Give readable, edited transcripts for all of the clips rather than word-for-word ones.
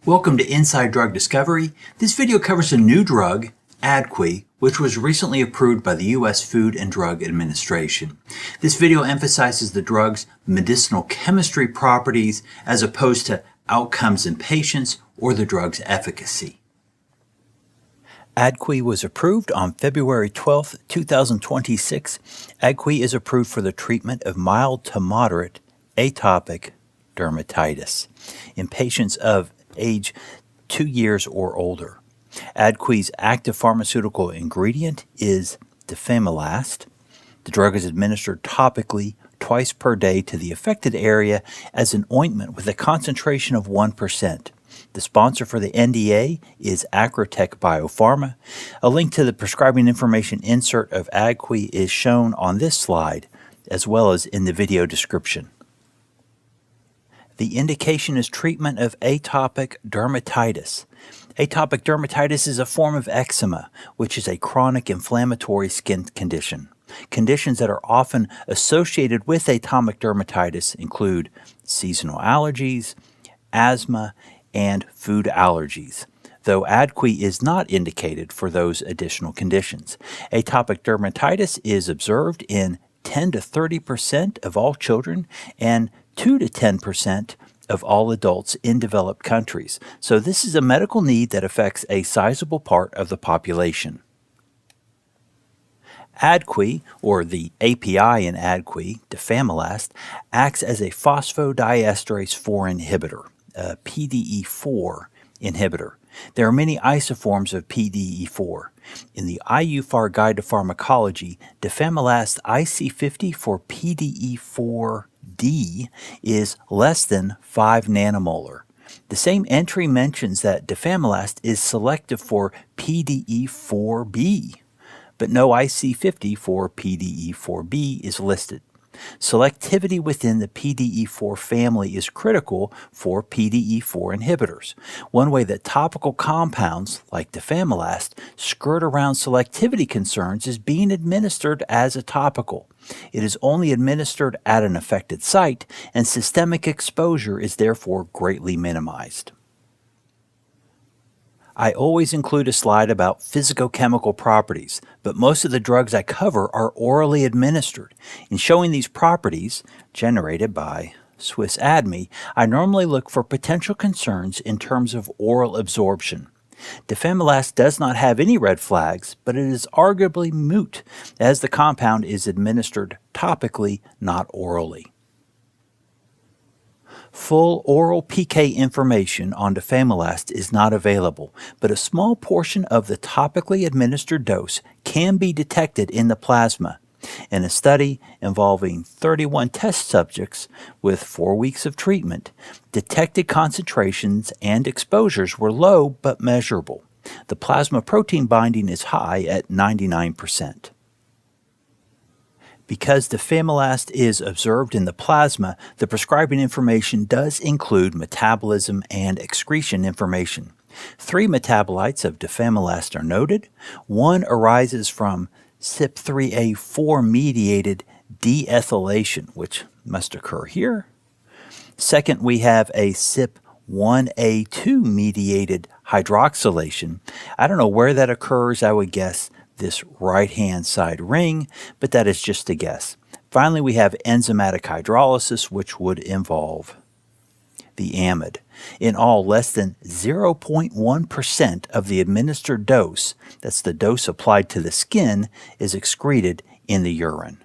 Welcome to Inside Drug Discovery. This video covers a new drug, Adquey, which was recently approved by the U.S. Food and Drug Administration. This video emphasizes the drug's medicinal chemistry properties as opposed to outcomes in patients or the drug's efficacy. Adquey was approved on February 12, 2026. Adquey is approved for the treatment of mild to moderate atopic dermatitis in patients of age 2 years or older. Adquey's active pharmaceutical ingredient is difamilast. The drug is administered topically twice per day to the affected area as an ointment with a concentration of 1%. The sponsor for the NDA is Adquey Biopharma. A link to the prescribing information insert of Adquey is shown on this slide, as well as in the video description. The indication is treatment of atopic dermatitis. Atopic dermatitis is a form of eczema, which is a chronic inflammatory skin condition. Conditions that are often associated with atopic dermatitis include seasonal allergies, asthma, and food allergies, though Adquey is not indicated for those additional conditions. Atopic dermatitis is observed in 10 to 30% of all children and 2 to 10% of all adults in developed countries. So this is a medical need that affects a sizable part of the population. Adquey, or the API in Adquey, difamilast, acts as a phosphodiesterase 4 inhibitor, a PDE4 inhibitor. There are many isoforms of PDE4. In the IUPAR Guide to Pharmacology, difamilast IC50 for PDE4D is less than 5 nanomolar. The same entry mentions that difamilast is selective for PDE4B, but no IC50 for PDE4B is listed. Selectivity within the PDE4 family is critical for PDE4 inhibitors. One way that topical compounds, like difamilast, skirt around selectivity concerns is being administered as a topical. It is only administered at an affected site, and systemic exposure is therefore greatly minimized. I always include a slide about physicochemical properties, but most of the drugs I cover are orally administered. In showing these properties, generated by Swiss ADME, I normally look for potential concerns in terms of oral absorption. Difamilast does not have any red flags, but it is arguably moot, as the compound is administered topically, not orally. Full oral PK information on difamilast is not available, but a small portion of the topically administered dose can be detected in the plasma. In a study involving 31 test subjects with 4 weeks of treatment, detected concentrations and exposures were low but measurable. The plasma protein binding is high at 99%. Because difamilast is observed in the plasma, the prescribing information does include metabolism and excretion information. 3 metabolites of difamilast are noted. One arises from CYP3A4-mediated deethylation, which must occur here. Second, we have a CYP1A2-mediated hydroxylation. I don't know where that occurs. I would guess this right-hand side ring, but that is just a guess. Finally, we have enzymatic hydrolysis, which would involve the amide. In all, less than 0.1% of the administered dose, that's the dose applied to the skin, is excreted in the urine.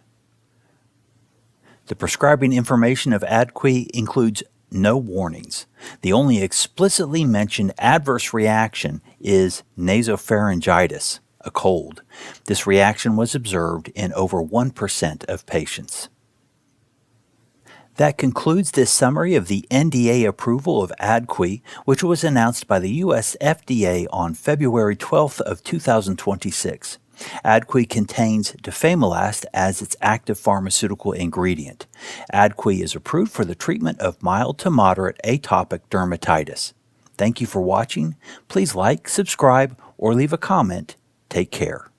The prescribing information of Adquey includes no warnings. The only explicitly mentioned adverse reaction is nasopharyngitis, a cold. This reaction was observed in over 1% of patients. That concludes this summary of the NDA approval of Adquey, which was announced by the U.S. FDA on February 12th of 2026. Adquey contains difamilast as its active pharmaceutical ingredient. Adquey is approved for the treatment of mild to moderate atopic dermatitis. Thank you for watching. Please like, subscribe, or leave a comment. Take care.